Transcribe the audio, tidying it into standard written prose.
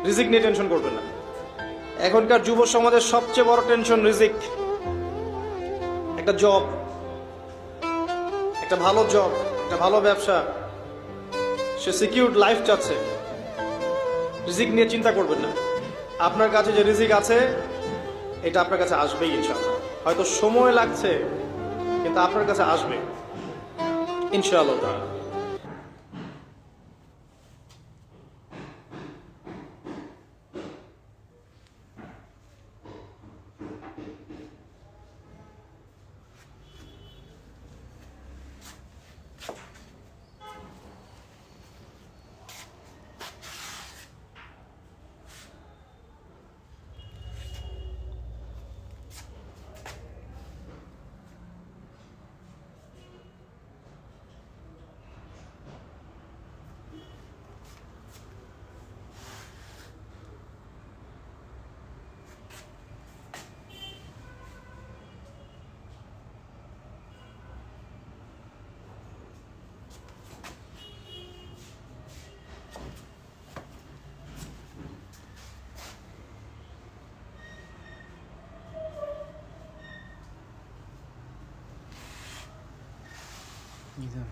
রিজিক নিয়ে টেনশন করবেন না। এখনকার যুব সমাজের সবচেয়ে বড় টেনশন রিজিক। একটা জব, একটা ভালো জব, একটা ভালো ব্যবসা, সে সিকিউরড লাইফ চাচ্ছে। রিজিক নিয়ে চিন্তা করবেন না। আপনার কাছে যে রিজিক আছে এটা আপনার কাছে আসবেই ইনশাআল্লাহ। হয়তো সময় লাগছে কিন্তু আপনার কাছে আসবে ইনশাআল্লাহ তাআলা। Either.